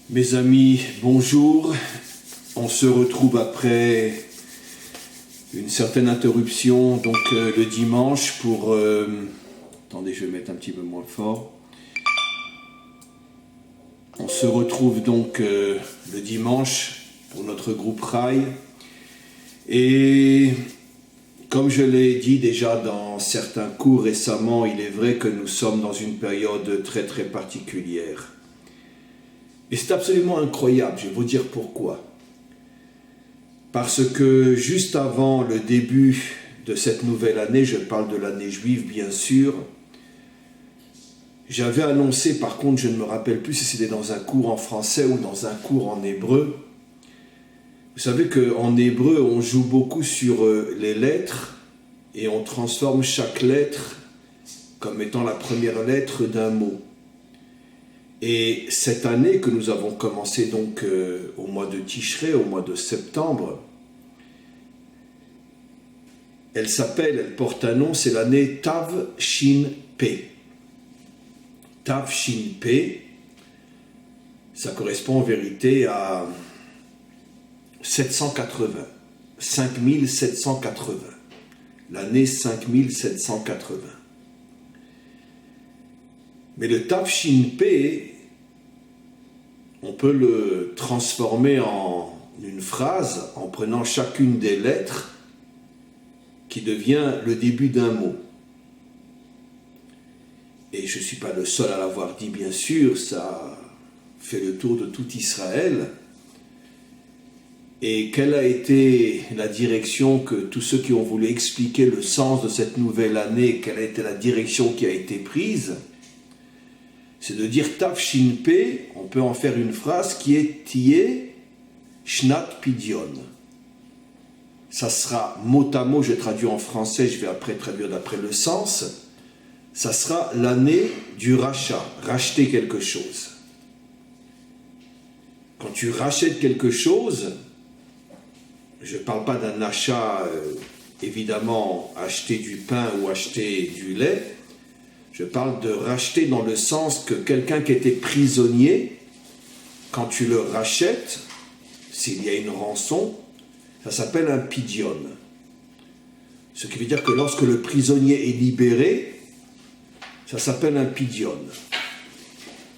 Mes amis, bonjour. On se retrouve après une certaine interruption, donc le dimanche pour... Attendez, je vais mettre un petit peu moins fort. On se retrouve donc le dimanche pour notre groupe Rail. Et comme je l'ai dit déjà dans certains cours récemment, il est vrai que nous sommes dans une période très très particulière. Et c'est absolument incroyable, je vais vous dire pourquoi. Parce que juste avant le début de cette nouvelle année, je parle de l'année juive bien sûr, j'avais annoncé, par contre je ne me rappelle plus si c'était dans un cours en français ou dans un cours en hébreu. Vous savez qu'en hébreu on joue beaucoup sur les lettres et on transforme chaque lettre comme étant la première lettre d'un mot. Et cette année que nous avons commencé donc au mois de Tishrei, au mois de septembre, elle porte un nom, c'est l'année Tav Shin P. Tav Shin P, ça correspond en vérité à 5780, l'année 5780. Mais le Tav Shin P, on peut le transformer en une phrase en prenant chacune des lettres qui devient le début d'un mot. Et je ne suis pas le seul à l'avoir dit, bien sûr, ça fait le tour de tout Israël. Et quelle a été la direction que tous ceux qui ont voulu expliquer le sens de cette nouvelle année, quelle a été la direction qui a été prise? C'est de dire Tav Shin P, on peut en faire une phrase qui est Tiye Shnat Pidyon. Ça sera mot à mot, je traduis en français, je vais après traduire d'après le sens. Ça sera l'année du rachat, racheter quelque chose. Quand tu rachètes quelque chose, je ne parle pas d'un achat, évidemment, acheter du pain ou acheter du lait. Je parle de racheter dans le sens que quelqu'un qui était prisonnier, quand tu le rachètes, s'il y a une rançon, ça s'appelle un pidyon. Ce qui veut dire que lorsque le prisonnier est libéré, ça s'appelle un pidyon.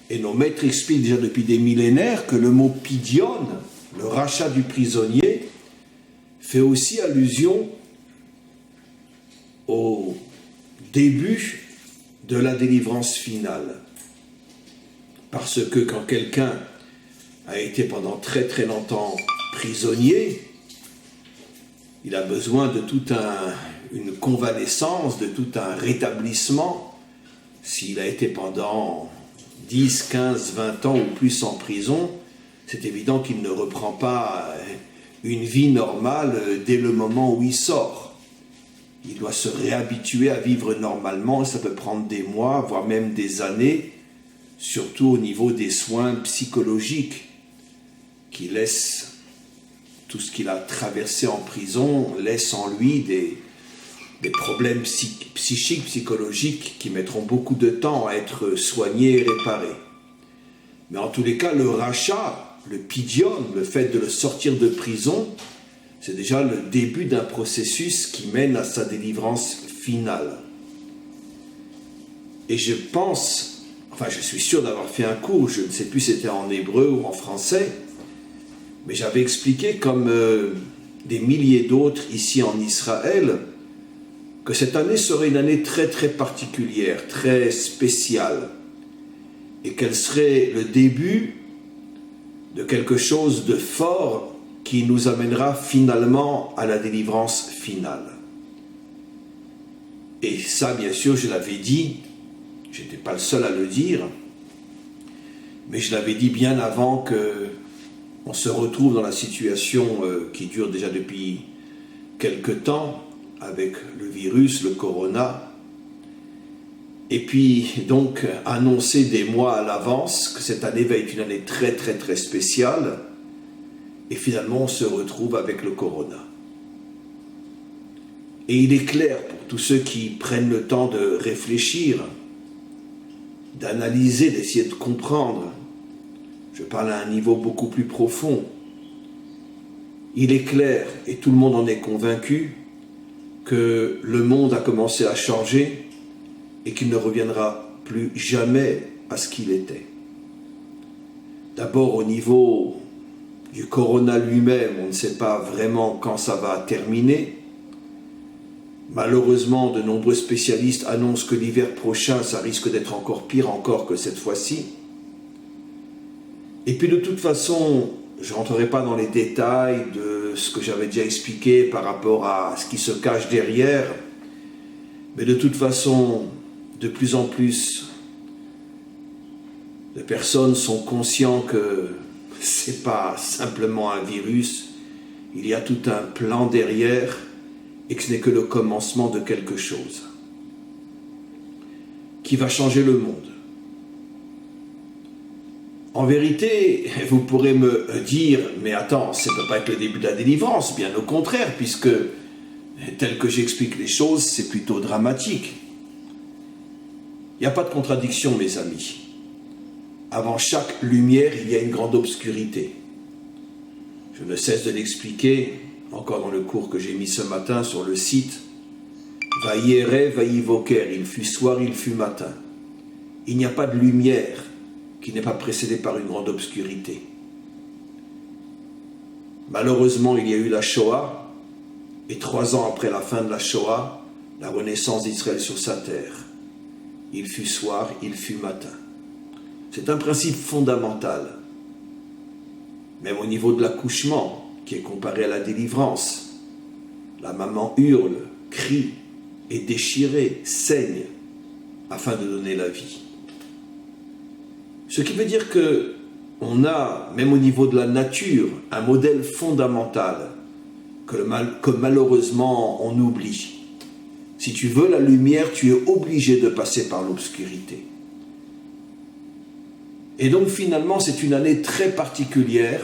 Et nos maîtres expliquent déjà depuis des millénaires que le mot pidyon, le rachat du prisonnier, fait aussi allusion au début de la délivrance finale. Parce que quand quelqu'un a été pendant très très longtemps prisonnier, il a besoin de toute une convalescence, de tout un rétablissement. S'il a été pendant 10, 15, 20 ans ou plus en prison, c'est évident qu'il ne reprend pas une vie normale dès le moment où il sort. Il doit se réhabituer à vivre normalement, ça peut prendre des mois, voire même des années, surtout au niveau des soins psychologiques qui laissent tout ce qu'il a traversé en prison, laisse en lui des problèmes psychiques, psychologiques qui mettront beaucoup de temps à être soignés et réparés. Mais en tous les cas, le rachat, le pidyon, le fait de le sortir de prison, c'est déjà le début d'un processus qui mène à sa délivrance finale. Et je pense, je suis sûr d'avoir fait un cours, je ne sais plus si c'était en hébreu ou en français, mais j'avais expliqué comme des milliers d'autres ici en Israël, que cette année serait une année très très particulière, très spéciale, et qu'elle serait le début de quelque chose de fort qui nous amènera finalement à la délivrance finale. Et ça, bien sûr, je l'avais dit, je n'étais pas le seul à le dire, mais je l'avais dit bien avant qu'on se retrouve dans la situation qui dure déjà depuis quelque temps, avec le virus, le corona, et puis donc annoncer des mois à l'avance que cette année va être une année très très très spéciale, et finalement on se retrouve avec le corona. Et il est clair pour tous ceux qui prennent le temps de réfléchir, d'analyser, d'essayer de comprendre Je parle à un niveau beaucoup plus profond. Il est clair, et tout le monde en est convaincu, que le monde a commencé à changer et qu'il ne reviendra plus jamais à ce qu'il était. D'abord au niveau du corona lui-même, on ne sait pas vraiment quand ça va terminer. Malheureusement, de nombreux spécialistes annoncent que l'hiver prochain, ça risque d'être encore pire encore que cette fois-ci. Et puis de toute façon, je ne rentrerai pas dans les détails de ce que j'avais déjà expliqué par rapport à ce qui se cache derrière, mais de toute façon, de plus en plus de personnes sont conscientes que ce n'est pas simplement un virus, il y a tout un plan derrière et que ce n'est que le commencement de quelque chose qui va changer le monde. En vérité, vous pourrez me dire, mais attends, ça ne peut pas être le début de la délivrance, bien au contraire, puisque tel que j'explique les choses, c'est plutôt dramatique. Il n'y a pas de contradiction, mes amis. Avant chaque lumière, il y a une grande obscurité. Je ne cesse de l'expliquer, encore dans le cours que j'ai mis ce matin sur le site. Vaïere, vaïvoker, il fut soir, il fut matin. Il n'y a pas de lumière qui n'est pas précédée par une grande obscurité. Malheureusement, il y a eu la Shoah, et 3 ans après la fin de la Shoah, la renaissance d'Israël sur sa terre. Il fut soir, il fut matin. C'est un principe fondamental. Même au niveau de l'accouchement, qui est comparé à la délivrance. La maman hurle, crie, est déchirée, saigne, afin de donner la vie. Ce qui veut dire qu'on a, même au niveau de la nature, un modèle fondamental que malheureusement on oublie. Si tu veux la lumière, tu es obligé de passer par l'obscurité. Et donc finalement, c'est une année très particulière.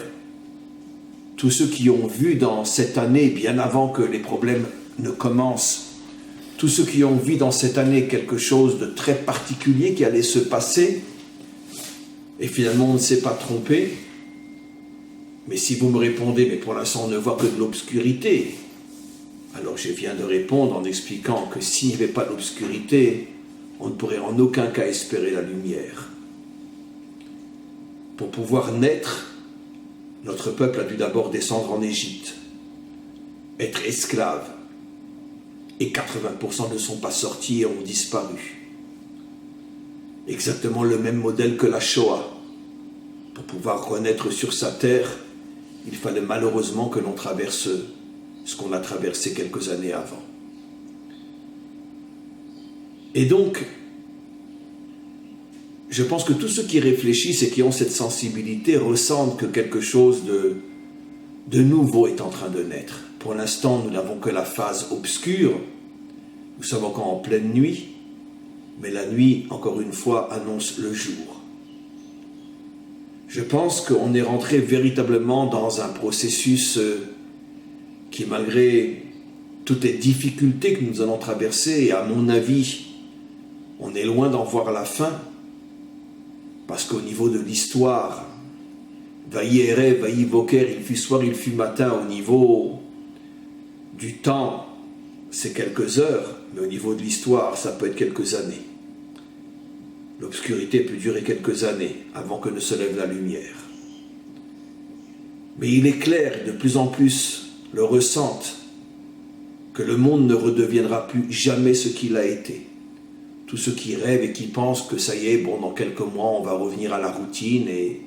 Tous ceux qui ont vu dans cette année, bien avant que les problèmes ne commencent, tous ceux qui ont vu dans cette année quelque chose de très particulier qui allait se passer, et finalement on ne s'est pas trompé. Mais si vous me répondez, mais pour l'instant on ne voit que de l'obscurité, alors je viens de répondre en expliquant que s'il n'y avait pas d'obscurité, on ne pourrait en aucun cas espérer la lumière. Pour pouvoir naître, notre peuple a dû d'abord descendre en Égypte, être esclave, et 80% ne sont pas sortis et ont disparu. Exactement le même modèle que la Shoah. Pour pouvoir renaître sur sa terre, il fallait malheureusement que l'on traverse ce qu'on a traversé quelques années avant. Et donc, je pense que tous ceux qui réfléchissent et qui ont cette sensibilité ressentent que quelque chose de nouveau est en train de naître. Pour l'instant, nous n'avons que la phase obscure. Nous sommes encore en pleine nuit, mais la nuit, encore une fois, annonce le jour. Je pense qu'on est rentré véritablement dans un processus qui, malgré toutes les difficultés que nous allons traverser, et à mon avis, on est loin d'en voir la fin, parce qu'au niveau de l'histoire, Vaïere, Vaïvoker, il fut soir, il fut matin, au niveau du temps, c'est quelques heures, mais au niveau de l'histoire, ça peut être quelques années. L'obscurité peut durer quelques années avant que ne se lève la lumière. Mais il est clair, et de plus en plus le ressentent, que le monde ne redeviendra plus jamais ce qu'il a été. Tous ceux qui rêvent et qui pensent que ça y est, bon, dans quelques mois, on va revenir à la routine et...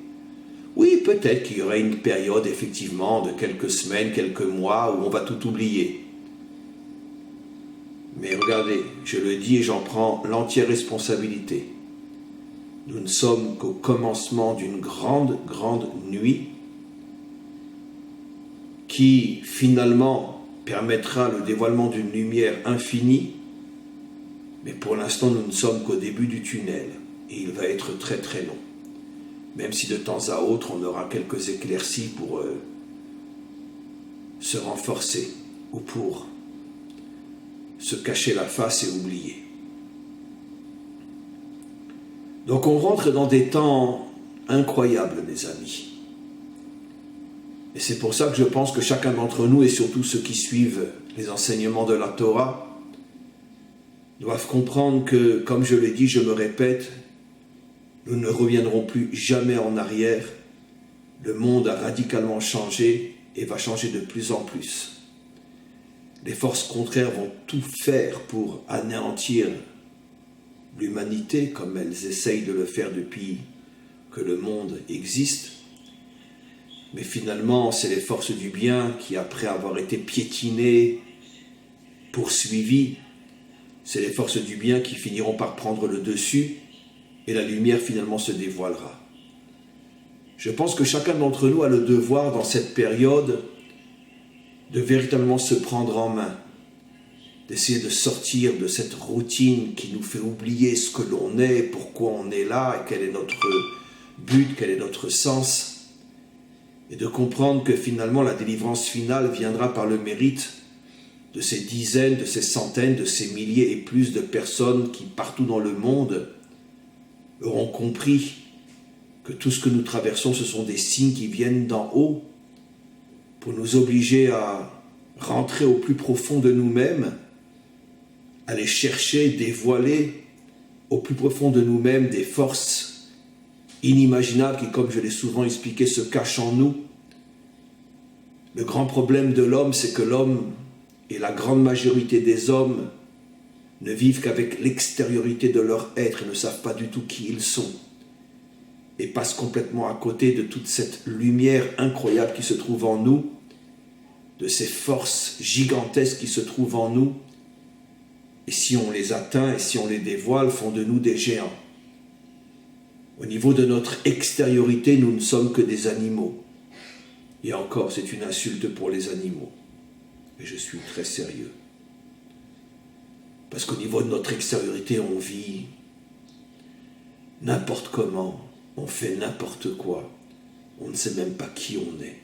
Oui, peut-être qu'il y aurait une période, effectivement, de quelques semaines, quelques mois, où on va tout oublier. Mais regardez, je le dis et j'en prends l'entière responsabilité. Nous ne sommes qu'au commencement d'une grande, grande nuit qui, finalement, permettra le dévoilement d'une lumière infinie. Mais pour l'instant, nous ne sommes qu'au début du tunnel et il va être très très long. Même si de temps à autre, on aura quelques éclaircies pour se renforcer ou pour se cacher la face et oublier. Donc on rentre dans des temps incroyable, mes amis. Et c'est pour ça que je pense que chacun d'entre nous, et surtout ceux qui suivent les enseignements de la Torah, doivent comprendre que, comme je l'ai dit, je me répète, nous ne reviendrons plus jamais en arrière. Le monde a radicalement changé et va changer de plus en plus. Les forces contraires vont tout faire pour anéantir l'humanité, comme elles essayent de le faire depuis que le monde existe. Mais finalement, c'est les forces du bien qui, après avoir été piétinées, poursuivies, c'est les forces du bien qui finiront par prendre le dessus et la lumière finalement se dévoilera. Je pense que chacun d'entre nous a le devoir dans cette période de véritablement se prendre en main, d'essayer de sortir de cette routine qui nous fait oublier ce que l'on est, pourquoi on est là, et quel est notre but, quel est notre sens, et de comprendre que finalement la délivrance finale viendra par le mérite de ces dizaines, de ces centaines, de ces milliers et plus de personnes qui, partout dans le monde, auront compris que tout ce que nous traversons, ce sont des signes qui viennent d'en haut pour nous obliger à rentrer au plus profond de nous-mêmes, aller chercher, dévoiler au plus profond de nous-mêmes des forces inimaginables qui, comme je l'ai souvent expliqué, se cachent en nous. Le grand problème de l'homme, c'est que l'homme et la grande majorité des hommes ne vivent qu'avec l'extériorité de leur être et ne savent pas du tout qui ils sont et passent complètement à côté de toute cette lumière incroyable qui se trouve en nous, de ces forces gigantesques qui se trouvent en nous, et si on les atteint et si on les dévoile, font de nous des géants. Au niveau de notre extériorité, nous ne sommes que des animaux. Et encore, c'est une insulte pour les animaux. Et je suis très sérieux. Parce qu'au niveau de notre extériorité, on vit n'importe comment, on fait n'importe quoi, on ne sait même pas qui on est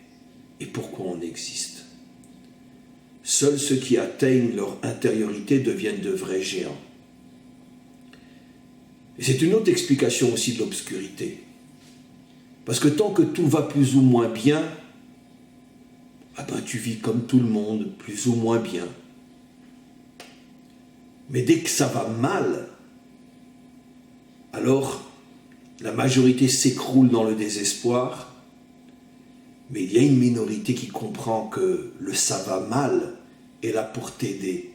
et pourquoi on existe. Seuls ceux qui atteignent leur intériorité deviennent de vrais géants. Et c'est une autre explication aussi de l'obscurité. Parce que tant que tout va plus ou moins bien, tu vis comme tout le monde, plus ou moins bien. Mais dès que ça va mal, alors la majorité s'écroule dans le désespoir, mais il y a une minorité qui comprend que le ça va mal est là pour t'aider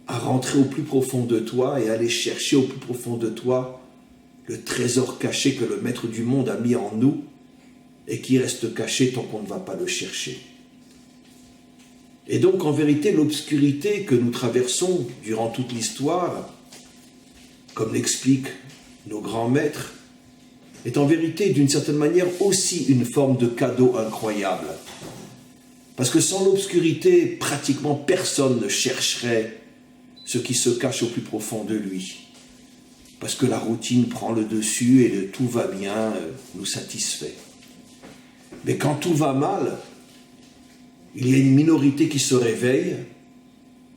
à rentrer au plus profond de toi et aller chercher au plus profond de toi le trésor caché que le maître du monde a mis en nous et qui reste caché tant qu'on ne va pas le chercher. Et donc, en vérité, l'obscurité que nous traversons durant toute l'histoire, comme l'expliquent nos grands maîtres, est en vérité, d'une certaine manière, aussi une forme de cadeau incroyable. Parce que sans l'obscurité, pratiquement personne ne chercherait ce qui se cache au plus profond de lui. Parce que la routine prend le dessus et le tout va bien nous satisfait. Mais quand tout va mal, il y a une minorité qui se réveille,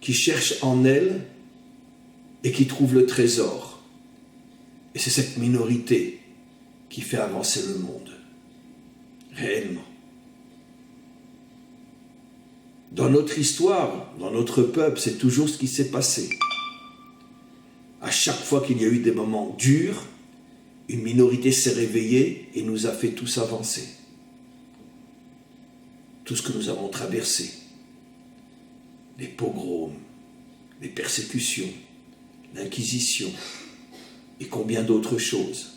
qui cherche en elle et qui trouve le trésor. Et c'est cette minorité qui fait avancer le monde, réellement. Dans notre histoire, dans notre peuple, c'est toujours ce qui s'est passé. À chaque fois qu'il y a eu des moments durs, une minorité s'est réveillée et nous a fait tous avancer. Tout ce que nous avons traversé, les pogroms, les persécutions, l'Inquisition et combien d'autres choses.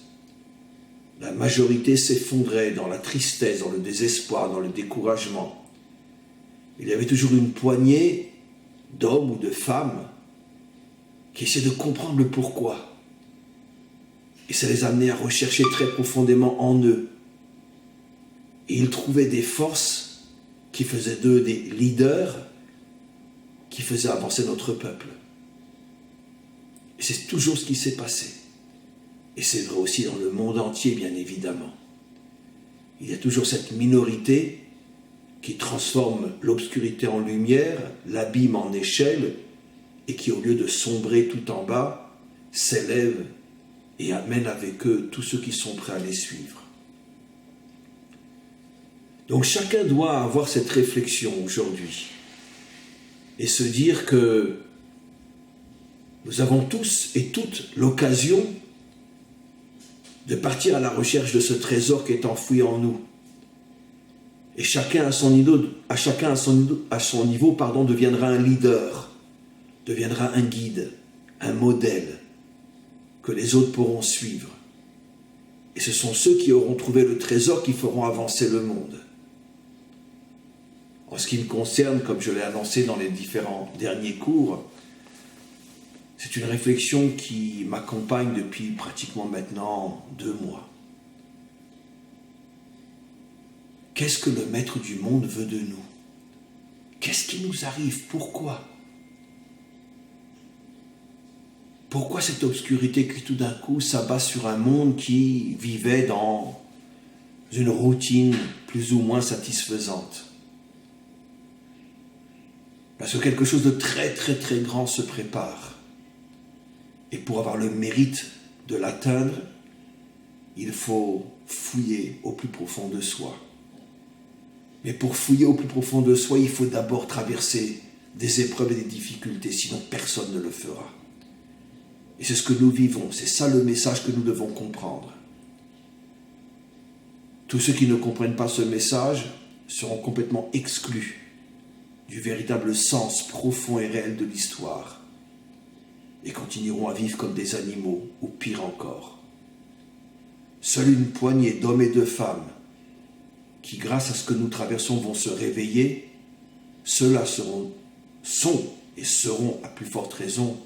La majorité s'effondrait dans la tristesse, dans le désespoir, dans le découragement. Il y avait toujours une poignée d'hommes ou de femmes qui essayaient de comprendre le pourquoi. Et ça les amenait à rechercher très profondément en eux. Et ils trouvaient des forces qui faisaient d'eux des leaders qui faisaient avancer notre peuple. Et c'est toujours ce qui s'est passé. Et c'est vrai aussi dans le monde entier, bien évidemment. Il y a toujours cette minorité qui transforme l'obscurité en lumière, l'abîme en échelle, et qui, au lieu de sombrer tout en bas, s'élève et amènent avec eux tous ceux qui sont prêts à les suivre. Donc chacun doit avoir cette réflexion aujourd'hui et se dire que nous avons tous et toutes l'occasion de partir à la recherche de ce trésor qui est enfoui en nous. Et chacun à son niveau, deviendra un leader, deviendra un guide, un modèle que les autres pourront suivre. Et ce sont ceux qui auront trouvé le trésor qui feront avancer le monde. En ce qui me concerne, comme je l'ai annoncé dans les différents derniers cours, c'est une réflexion qui m'accompagne depuis pratiquement maintenant 2 mois. Qu'est-ce que le maître du monde veut de nous? Qu'est-ce qui nous arrive? Pourquoi? Pourquoi cette obscurité qui tout d'un coup s'abat sur un monde qui vivait dans une routine plus ou moins satisfaisante? Parce que quelque chose de très très très grand se prépare. Et pour avoir le mérite de l'atteindre, il faut fouiller au plus profond de soi. Mais pour fouiller au plus profond de soi, il faut d'abord traverser des épreuves et des difficultés, sinon personne ne le fera. Et c'est ce que nous vivons, c'est ça le message que nous devons comprendre. Tous ceux qui ne comprennent pas ce message seront complètement exclus du véritable sens profond et réel de l'histoire et continueront à vivre comme des animaux, ou pire encore. Seule une poignée d'hommes et de femmes qui, grâce à ce que nous traversons, vont se réveiller, ceux-là sont et seront, à plus forte raison,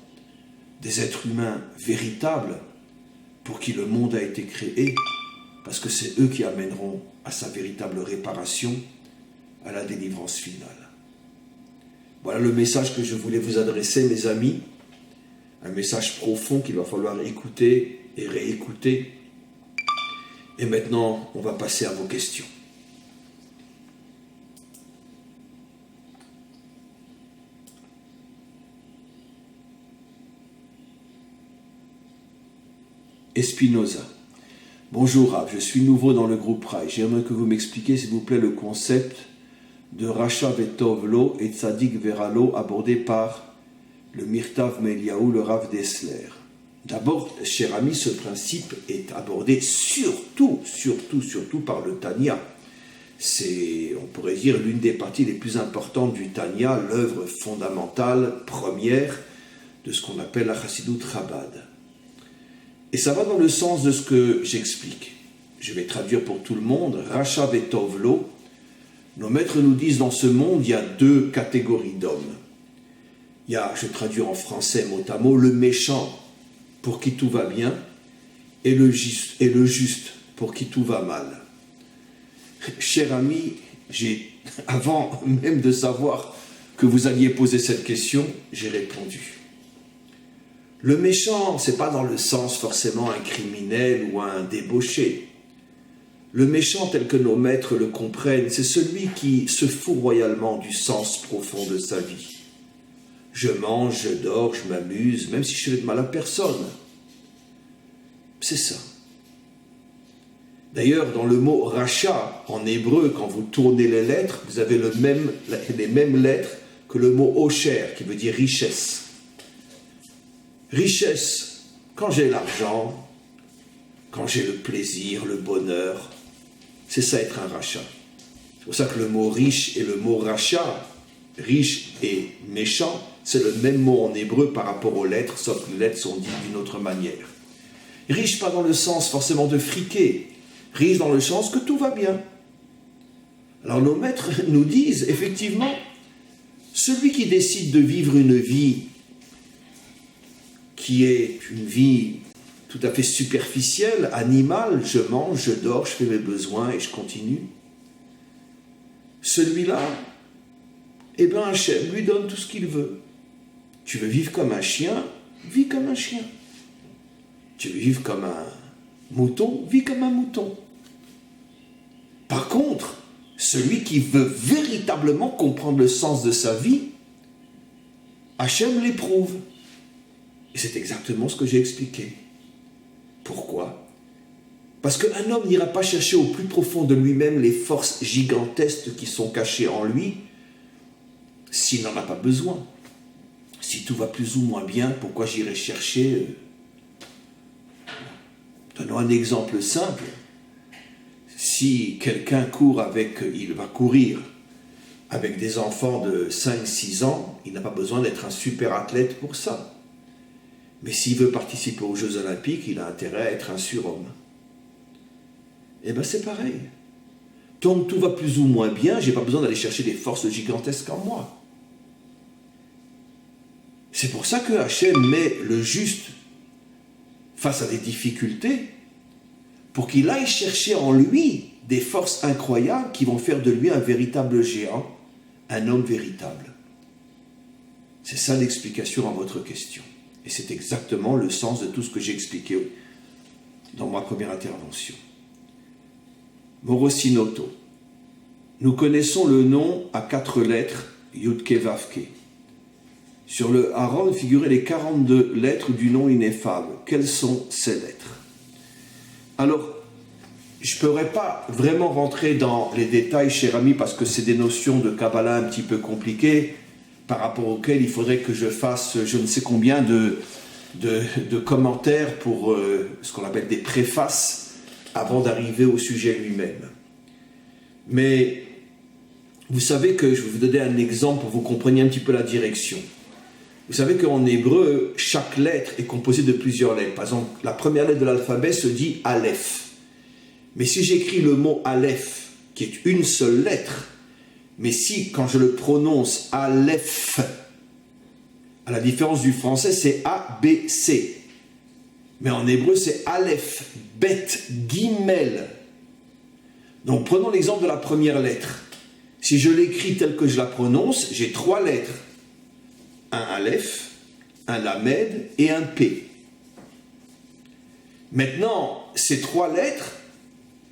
des êtres humains véritables pour qui le monde a été créé, parce que c'est eux qui amèneront à sa véritable réparation, à la délivrance finale. Voilà le message que je voulais vous adresser, mes amis, un message profond qu'il va falloir écouter et réécouter. Et maintenant, on va passer à vos questions. Espinoza. Bonjour Rav, je suis nouveau dans le groupe Rai. J'aimerais que vous m'expliquiez s'il vous plaît le concept de Racha Vetov Lo et Tzadik Veralo abordé par le Mirtav Meliaou, le Rav Dessler. D'abord, cher ami, ce principe est abordé surtout par le Tanya. C'est, on pourrait dire, l'une des parties les plus importantes du Tanya, l'œuvre fondamentale, première, de ce qu'on appelle la Chassidut Chabad. Et ça va dans le sens de ce que j'explique. Je vais traduire pour tout le monde. Racha Vetov Lo. Nos maîtres nous disent, dans ce monde, il y a 2 catégories d'hommes. Il y a, je traduis en français mot à mot, le méchant pour qui tout va bien et le juste pour qui tout va mal. Cher ami, avant même de savoir que vous alliez poser cette question, j'ai répondu. Le méchant, ce n'est pas dans le sens forcément un criminel ou un débauché. Le méchant, tel que nos maîtres le comprennent, c'est celui qui se fout royalement du sens profond de sa vie. Je mange, je dors, je m'amuse, même si je fais de mal à personne. C'est ça. D'ailleurs, dans le mot racha, en hébreu, quand vous tournez les lettres, vous avez les mêmes lettres que le mot osher, qui veut dire richesse. Richesse, quand j'ai l'argent, quand j'ai le plaisir, le bonheur, c'est ça être un rachat. C'est pour ça que le mot riche et le mot rachat, riche et méchant, c'est le même mot en hébreu par rapport aux lettres, sauf que les lettres sont dites d'une autre manière. Riche pas dans le sens forcément de friquer, riche dans le sens que tout va bien. Alors nos maîtres nous disent, effectivement, celui qui décide de vivre une vie qui est une vie tout à fait superficielle, animale, je mange, je dors, je fais mes besoins et je continue. Celui-là, eh bien Hachem lui donne tout ce qu'il veut. Tu veux vivre comme un chien, vis comme un chien. Tu veux vivre comme un mouton, vis comme un mouton. Par contre, celui qui veut véritablement comprendre le sens de sa vie, Hachem l'éprouve. Et c'est exactement ce que j'ai expliqué. Pourquoi? Parce qu'un homme n'ira pas chercher au plus profond de lui-même les forces gigantesques qui sont cachées en lui s'il n'en a pas besoin. Si tout va plus ou moins bien, pourquoi j'irai chercher Donnons un exemple simple. Si quelqu'un il va courir avec des enfants de 5-6 ans, il n'a pas besoin d'être un super athlète pour ça. Mais s'il veut participer aux Jeux Olympiques, il a intérêt à être un surhomme. Eh bien c'est pareil. Tant que tout va plus ou moins bien, je n'ai pas besoin d'aller chercher des forces gigantesques en moi. C'est pour ça que Hachem met le juste face à des difficultés, pour qu'il aille chercher en lui des forces incroyables qui vont faire de lui un véritable géant, un homme véritable. C'est ça l'explication à votre question. Et c'est exactement le sens de tout ce que j'ai expliqué dans ma première intervention. Morosinoto. Nous connaissons le nom à 4 lettres, Yudke Vavke. Sur le Haron figuraient les 42 lettres du nom ineffable. Quelles sont ces lettres? Alors, je ne pourrais pas vraiment rentrer dans les détails, cher ami, parce que c'est des notions de Kabbalah un petit peu compliquées, par rapport auxquelles il faudrait que je fasse je ne sais combien de commentaires pour ce qu'on appelle des préfaces, avant d'arriver au sujet lui-même. Mais vous savez que je vais vous donner un exemple pour que vous compreniez un petit peu la direction. Vous savez qu'en hébreu, chaque lettre est composée de plusieurs lettres. Par exemple, la première lettre de l'alphabet se dit Aleph. Mais si j'écris le mot Aleph, qui est une seule lettre, mais si, quand je le prononce Aleph, à la différence du français, c'est A, B, C. Mais en hébreu, c'est Aleph, Bet, Gimel. Donc, prenons l'exemple de la première lettre. Si je l'écris telle que je la prononce, j'ai 3 lettres. Un Aleph, un Lamed et un P. Maintenant, ces 3 lettres,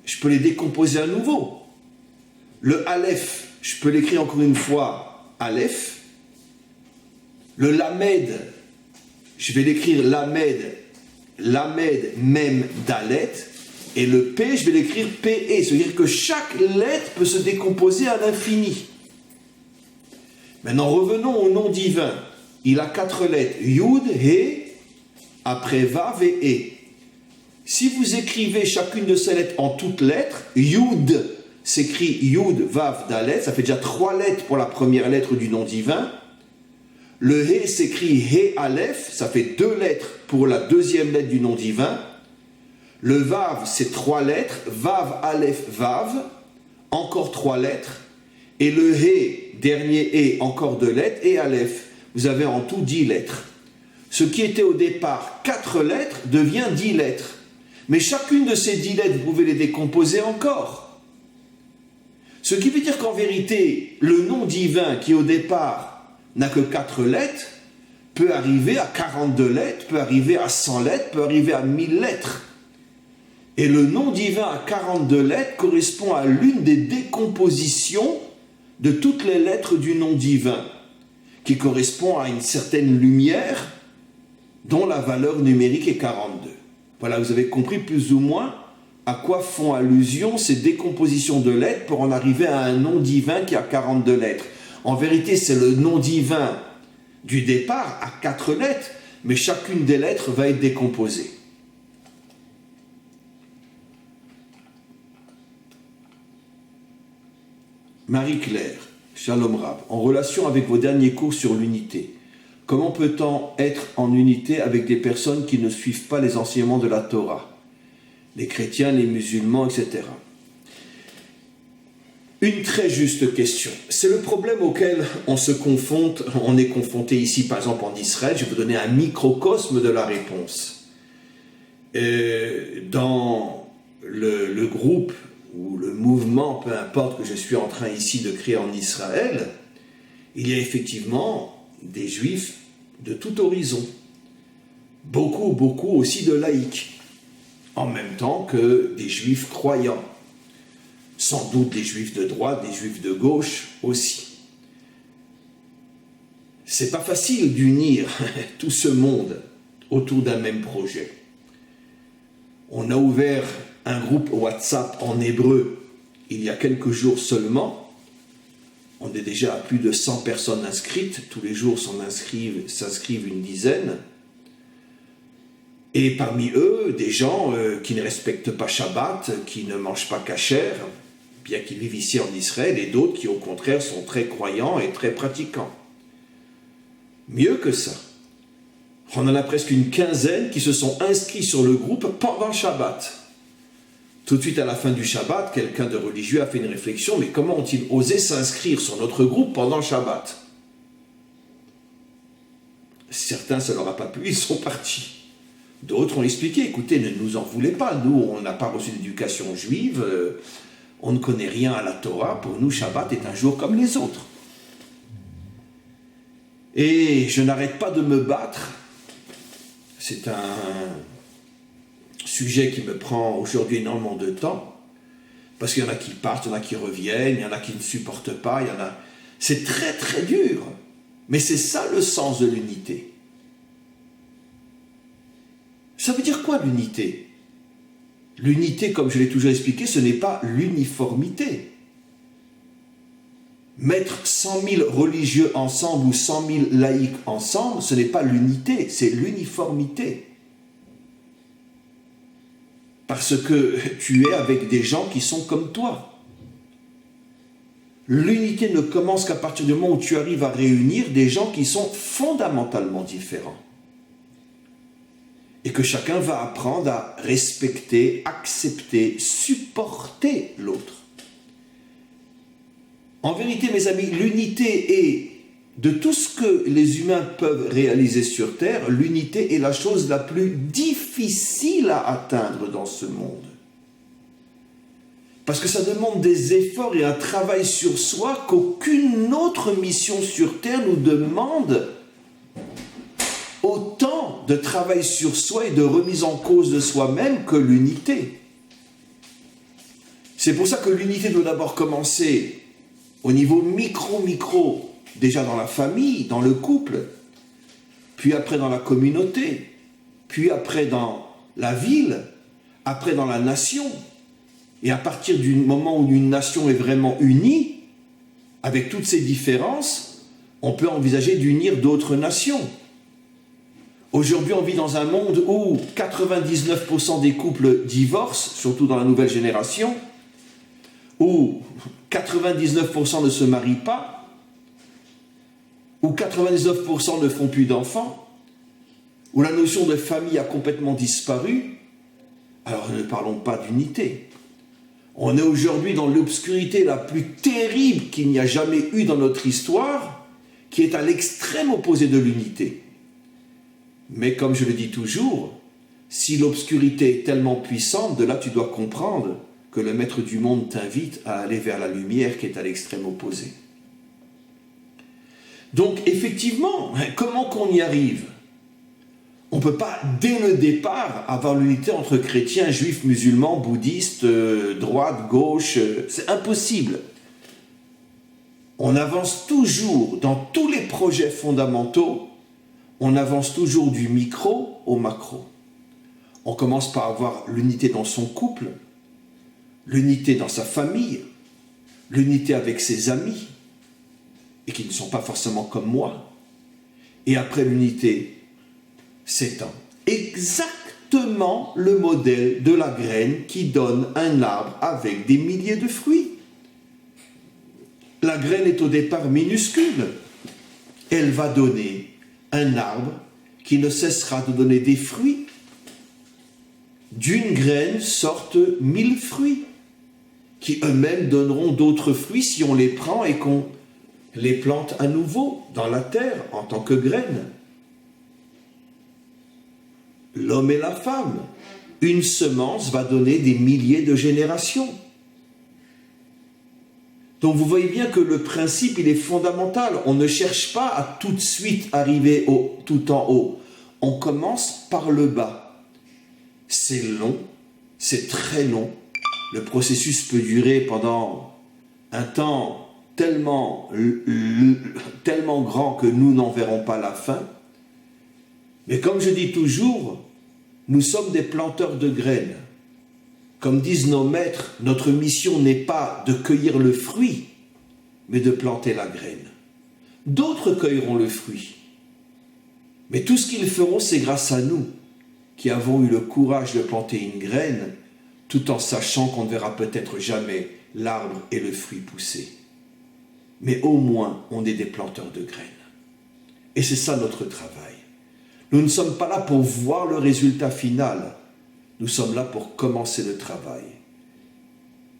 je peux les décomposer à nouveau. Le Aleph, je peux l'écrire encore une fois Aleph. Le Lamed, je vais l'écrire Lamed, Mem, Dalet. Et le P, je vais l'écrire PE. C'est-à-dire que chaque lettre peut se décomposer à l'infini. Maintenant, revenons au nom divin. Il a 4 lettres. Yud, He, après Vav et E. Si vous écrivez chacune de ces lettres en toutes lettres, Yud s'écrit Yud, Vav, Dalet, ça fait déjà 3 lettres pour la première lettre du nom divin. Le He s'écrit He, Aleph, ça fait 2 lettres pour la deuxième lettre du nom divin. Le Vav, c'est 3 lettres, Vav, Aleph, Vav, encore 3 lettres. Et le He, dernier E, encore 2 lettres, et Aleph. Vous avez en tout 10 lettres. Ce qui était au départ 4 lettres devient 10 lettres. Mais chacune de ces 10 lettres, vous pouvez les décomposer encore. Ce qui veut dire qu'en vérité, le nom divin qui au départ n'a que 4 lettres, peut arriver à 42 lettres, peut arriver à 100 lettres, peut arriver à 1000 lettres. Et le nom divin à 42 lettres correspond à l'une des décompositions de toutes les lettres du nom divin, qui correspond à une certaine lumière dont la valeur numérique est 42. Voilà, vous avez compris plus ou moins à quoi font allusion ces décompositions de lettres pour en arriver à un nom divin qui a 42 lettres. En vérité, c'est le nom divin du départ à 4 lettres, mais chacune des lettres va être décomposée. Marie-Claire, Shalom Rab, en relation avec vos derniers cours sur l'unité, comment peut-on être en unité avec des personnes qui ne suivent pas les enseignements de la Torah, les chrétiens, les musulmans, etc. Une très juste question. C'est le problème auquel on est confronté ici, par exemple en Israël. Je vais vous donner un microcosme de la réponse. Dans le groupe ou le mouvement, peu importe, que je suis en train ici de créer en Israël, il y a effectivement des juifs de tout horizon. Beaucoup aussi de laïcs, en même temps que des juifs croyants. Sans doute des juifs de droite, des juifs de gauche aussi. C'est pas facile d'unir tout ce monde autour d'un même projet. On a ouvert un groupe WhatsApp en hébreu il y a quelques jours seulement. On est déjà à plus de 100 personnes inscrites. Tous les jours s'inscrivent une dizaine. Et parmi eux, des gens qui ne respectent pas Shabbat, qui ne mangent pas kasher, bien qu'ils vivent ici en Israël, et d'autres qui au contraire sont très croyants et très pratiquants. Mieux que ça, on en a presque une quinzaine qui se sont inscrits sur le groupe pendant Shabbat. Tout de suite à la fin du Shabbat, quelqu'un de religieux a fait une réflexion, mais comment ont-ils osé s'inscrire sur notre groupe pendant Shabbat? Certains, ça ne leur a pas plu, ils sont partis. D'autres ont expliqué, écoutez, ne nous en voulez pas, nous on n'a pas reçu d'éducation juive, on ne connaît rien à la Torah, pour nous Shabbat est un jour comme les autres. Et je n'arrête pas de me battre, c'est un sujet qui me prend aujourd'hui énormément de temps, parce qu'il y en a qui partent, il y en a qui reviennent, il y en a qui ne supportent pas, il y en a... C'est très très dur, mais c'est ça le sens de l'unité. Ça veut dire quoi l'unité? L'unité, comme je l'ai toujours expliqué, ce n'est pas l'uniformité. Mettre 100 000 religieux ensemble ou 100 000 laïcs ensemble, ce n'est pas l'unité, c'est l'uniformité. Parce que tu es avec des gens qui sont comme toi. L'unité ne commence qu'à partir du moment où tu arrives à réunir des gens qui sont fondamentalement différents. Et que chacun va apprendre à respecter, accepter, supporter l'autre. En vérité, mes amis, l'unité est, de tout ce que les humains peuvent réaliser sur Terre, l'unité est la chose la plus difficile à atteindre dans ce monde. Parce que ça demande des efforts et un travail sur soi qu'aucune autre mission sur Terre nous demande autant de travail sur soi et de remise en cause de soi-même que l'unité. C'est pour ça que l'unité doit d'abord commencer au niveau micro, déjà dans la famille, dans le couple, puis après dans la communauté, puis après dans la ville, après dans la nation. Et à partir du moment où une nation est vraiment unie, avec toutes ses différences, on peut envisager d'unir d'autres nations. Aujourd'hui, on vit dans un monde où 99% des couples divorcent, surtout dans la nouvelle génération, où 99% ne se marient pas, où 99% ne font plus d'enfants, où la notion de famille a complètement disparu. Alors ne parlons pas d'unité. On est aujourd'hui dans l'obscurité la plus terrible qu'il n'y a jamais eu dans notre histoire, qui est à l'extrême opposé de l'unité. Mais comme je le dis toujours, si l'obscurité est tellement puissante, de là tu dois comprendre que le maître du monde t'invite à aller vers la lumière qui est à l'extrême opposé. Donc effectivement, comment qu'on y arrive? On ne peut pas, dès le départ, avoir l'unité entre chrétiens, juifs, musulmans, bouddhistes, droite, gauche, c'est impossible. On avance toujours, dans tous les projets fondamentaux, on avance toujours du micro au macro. On commence par avoir l'unité dans son couple, l'unité dans sa famille, l'unité avec ses amis, et qui ne sont pas forcément comme moi. Et après l'unité s'étend. Exactement le modèle de la graine qui donne un arbre avec des milliers de fruits. La graine est au départ minuscule. Elle va donner un arbre qui ne cessera de donner des fruits. D'une graine sortent 1000 fruits, qui eux-mêmes donneront d'autres fruits si on les prend et qu'on les plante à nouveau dans la terre en tant que graines. L'homme et la femme, une semence va donner des milliers de générations. Donc vous voyez bien que le principe, il est fondamental. On ne cherche pas à tout de suite arriver tout en haut. On commence par le bas. C'est long, c'est très long. Le processus peut durer pendant un temps tellement grand que nous n'en verrons pas la fin. Mais comme je dis toujours, nous sommes des planteurs de graines. Comme disent nos maîtres, notre mission n'est pas de cueillir le fruit, mais de planter la graine. D'autres cueilleront le fruit. Mais tout ce qu'ils feront, c'est grâce à nous, qui avons eu le courage de planter une graine, tout en sachant qu'on ne verra peut-être jamais l'arbre et le fruit pousser. Mais au moins, on est des planteurs de graines. Et c'est ça notre travail. Nous ne sommes pas là pour voir le résultat final. Nous sommes là pour commencer le travail.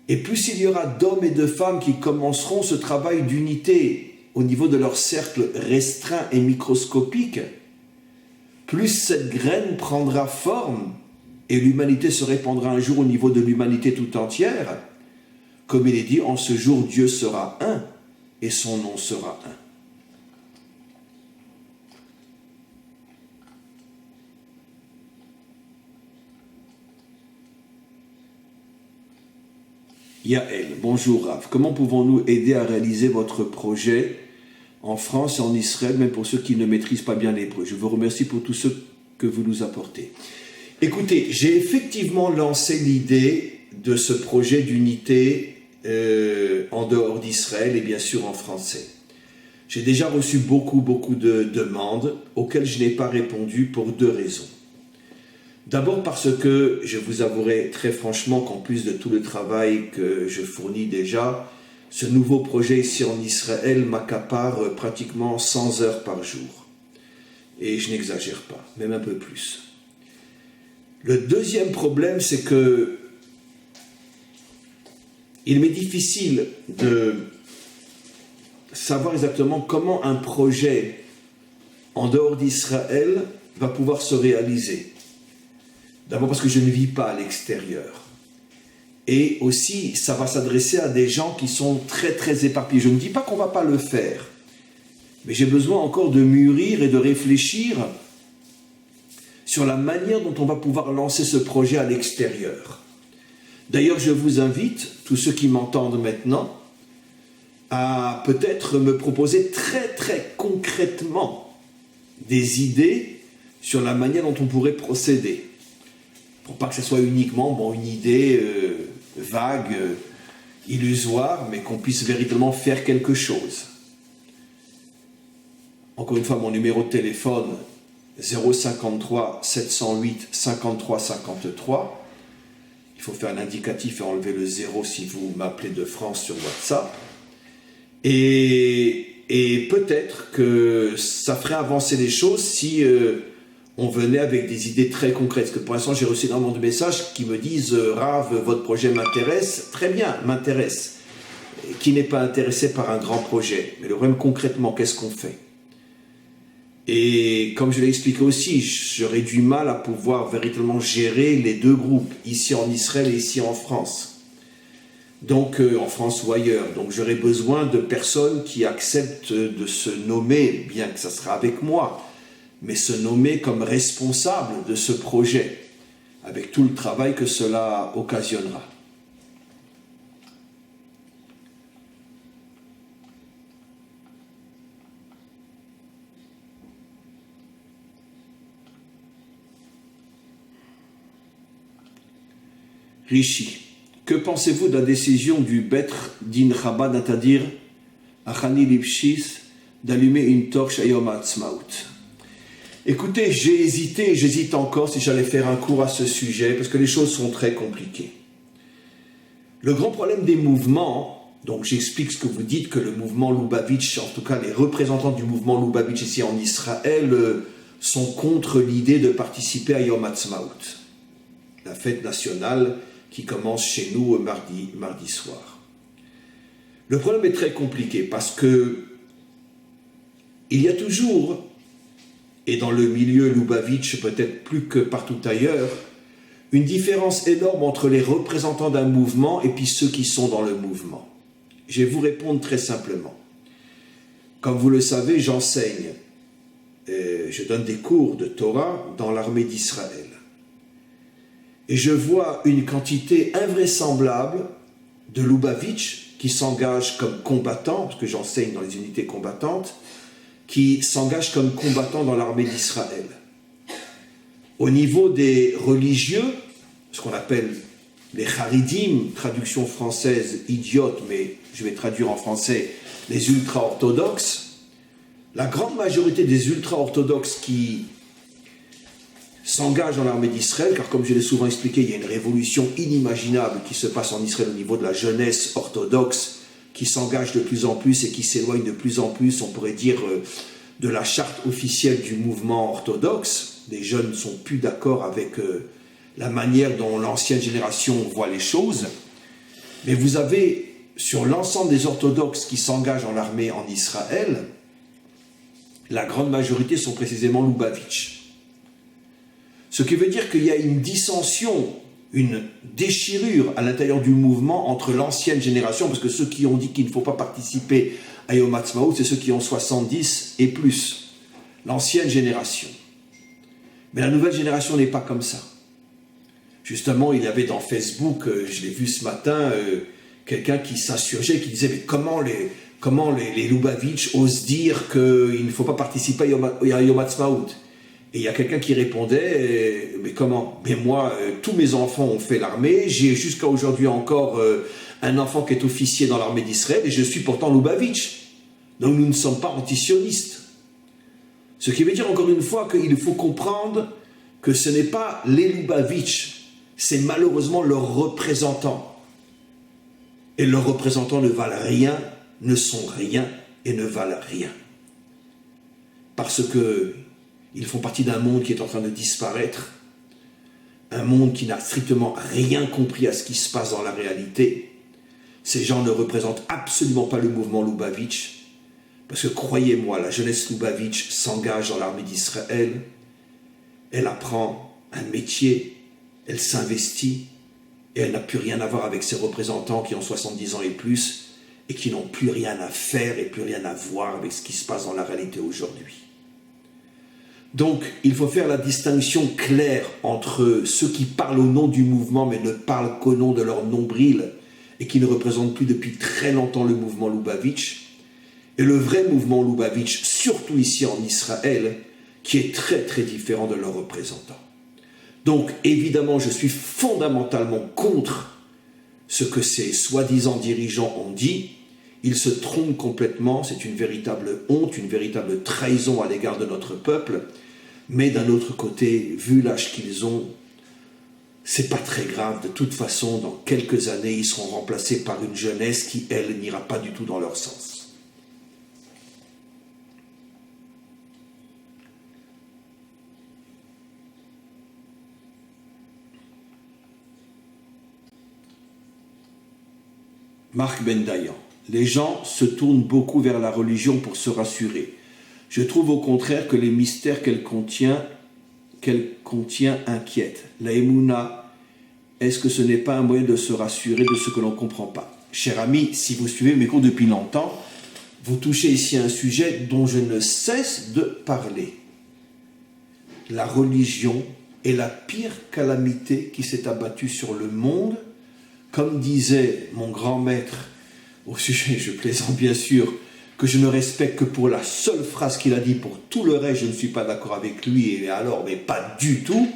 Et plus il y aura d'hommes et de femmes qui commenceront ce travail d'unité au niveau de leur cercle restreint et microscopique, plus cette graine prendra forme et l'humanité se répandra un jour au niveau de l'humanité tout entière. Comme il est dit, en ce jour, Dieu sera un et son nom sera un. Yael, bonjour Rav. Comment pouvons-nous aider à réaliser votre projet en France et en Israël, même pour ceux qui ne maîtrisent pas bien l'hébreu? Je vous remercie pour tout ce que vous nous apportez. Écoutez, j'ai effectivement lancé l'idée de ce projet d'unité en dehors d'Israël et bien sûr en français. J'ai déjà reçu beaucoup de demandes auxquelles je n'ai pas répondu pour deux raisons. D'abord parce que je vous avouerai très franchement qu'en plus de tout le travail que je fournis déjà, ce nouveau projet ici en Israël m'accapare pratiquement 100 heures par jour. Et je n'exagère pas, même un peu plus. Le deuxième problème, c'est que il m'est difficile de savoir exactement comment un projet en dehors d'Israël va pouvoir se réaliser. D'abord parce que je ne vis pas à l'extérieur. Et aussi, ça va s'adresser à des gens qui sont très éparpillés. Je ne dis pas qu'on ne va pas le faire, mais j'ai besoin encore de mûrir et de réfléchir sur la manière dont on va pouvoir lancer ce projet à l'extérieur. D'ailleurs, je vous invite, tous ceux qui m'entendent maintenant, à peut-être me proposer très concrètement des idées sur la manière dont on pourrait procéder. Pour pas que ce soit uniquement une idée vague, illusoire, mais qu'on puisse véritablement faire quelque chose. Encore une fois, mon numéro de téléphone 053 708 53 53. Il faut faire un indicatif et enlever le 0 si vous m'appelez de France sur WhatsApp. Et peut-être que ça ferait avancer les choses si on venait avec des idées très concrètes. Parce que pour l'instant, j'ai reçu énormément de messages qui me disent « Rav, votre projet m'intéresse. » Très bien, m'intéresse. Qui n'est pas intéressé par un grand projet? Mais le problème, concrètement, qu'est-ce qu'on fait? Et comme je l'ai expliqué aussi, j'aurais du mal à pouvoir véritablement gérer les deux groupes, ici en Israël et ici en France. Donc, en France ou ailleurs. Donc, j'aurais besoin de personnes qui acceptent de se nommer, bien que ça sera avec moi, mais se nommer comme responsable de ce projet, avec tout le travail que cela occasionnera. Rishi, que pensez-vous de la décision du Betre Din Chabad, c'est-à-dire Achani Lipshis, d'allumer une torche à Yom HaAtzmaut? Écoutez, j'hésite encore si j'allais faire un cours à ce sujet, parce que les choses sont très compliquées. Le grand problème des mouvements, donc j'explique ce que vous dites, que le mouvement Lubavitch, en tout cas les représentants du mouvement Lubavitch ici en Israël, sont contre l'idée de participer à Yom HaAtzmaut, la fête nationale qui commence chez nous mardi soir. Le problème est très compliqué parce que il y a toujours, et dans le milieu Lubavitch peut-être plus que partout ailleurs, une différence énorme entre les représentants d'un mouvement et puis ceux qui sont dans le mouvement. Je vais vous répondre très simplement. Comme vous le savez, j'enseigne, je donne des cours de Torah dans l'armée d'Israël. Et je vois une quantité invraisemblable de Lubavitch qui s'engagent comme combattants, parce que j'enseigne dans les unités combattantes, qui s'engagent comme combattants dans l'armée d'Israël. Au niveau des religieux, ce qu'on appelle les Haridim, traduction française idiote, mais je vais traduire en français, les ultra-orthodoxes, la grande majorité des ultra-orthodoxes qui s'engagent dans l'armée d'Israël, car comme je l'ai souvent expliqué, il y a une révolution inimaginable qui se passe en Israël au niveau de la jeunesse orthodoxe, qui s'engage de plus en plus et qui s'éloigne de plus en plus, on pourrait dire, de la charte officielle du mouvement orthodoxe. Les jeunes ne sont plus d'accord avec la manière dont l'ancienne génération voit les choses. Mais vous avez, sur l'ensemble des orthodoxes qui s'engagent dans l'armée en Israël, la grande majorité sont précisément Lubavitch. Ce qui veut dire qu'il y a une dissension, une déchirure à l'intérieur du mouvement entre l'ancienne génération, parce que ceux qui ont dit qu'il ne faut pas participer à Yom Ha'atzmaut, c'est ceux qui ont 70 et plus, l'ancienne génération. Mais la nouvelle génération n'est pas comme ça. Justement, il y avait dans Facebook, je l'ai vu ce matin, quelqu'un qui s'insurgeait, qui disait « Mais comment les Lubavitch osent dire qu'il ne faut pas participer à Yom Ha'atzmaut ?» Et il y a quelqu'un qui répondait « Mais comment ? Mais moi, tous mes enfants ont fait l'armée, j'ai jusqu'à aujourd'hui encore un enfant qui est officier dans l'armée d'Israël, et je suis pourtant Lubavitch. Donc nous ne sommes pas antisionistes. » Ce qui veut dire encore une fois qu'il faut comprendre que ce n'est pas les Lubavitch, c'est malheureusement leurs représentants. Et leurs représentants ne valent rien, ne sont rien et ne valent rien. Parce qu'ils font partie d'un monde qui est en train de disparaître, un monde qui n'a strictement rien compris à ce qui se passe dans la réalité. Ces gens ne représentent absolument pas le mouvement Lubavitch, parce que croyez-moi, la jeunesse Lubavitch s'engage dans l'armée d'Israël, elle apprend un métier, elle s'investit, et elle n'a plus rien à voir avec ses représentants qui ont 70 ans et plus, et qui n'ont plus rien à faire et plus rien à voir avec ce qui se passe dans la réalité aujourd'hui. Donc, il faut faire la distinction claire entre ceux qui parlent au nom du mouvement, mais ne parlent qu'au nom de leur nombril, et qui ne représentent plus depuis très longtemps le mouvement Lubavitch, et le vrai mouvement Lubavitch, surtout ici en Israël, qui est très très différent de leurs représentants. Donc, évidemment, je suis fondamentalement contre ce que ces soi-disant dirigeants ont dit. Ils se trompent complètement, c'est une véritable honte, une véritable trahison à l'égard de notre peuple. Mais d'un autre côté, vu l'âge qu'ils ont, c'est pas très grave. De toute façon, dans quelques années, ils seront remplacés par une jeunesse qui, elle, n'ira pas du tout dans leur sens. Marc Bendayan. Les gens se tournent beaucoup vers la religion pour se rassurer. Je trouve au contraire que les mystères qu'elle contient inquiètent. La Emouna, est-ce que ce n'est pas un moyen de se rassurer de ce que l'on ne comprend pas ? Cher ami, si vous suivez mes cours depuis longtemps, vous touchez ici à un sujet dont je ne cesse de parler. La religion est la pire calamité qui s'est abattue sur le monde. Comme disait mon grand maître, au sujet, je plaisante bien sûr, que je ne respecte que pour la seule phrase qu'il a dit, pour tout le reste je ne suis pas d'accord avec lui, et alors, mais pas du tout,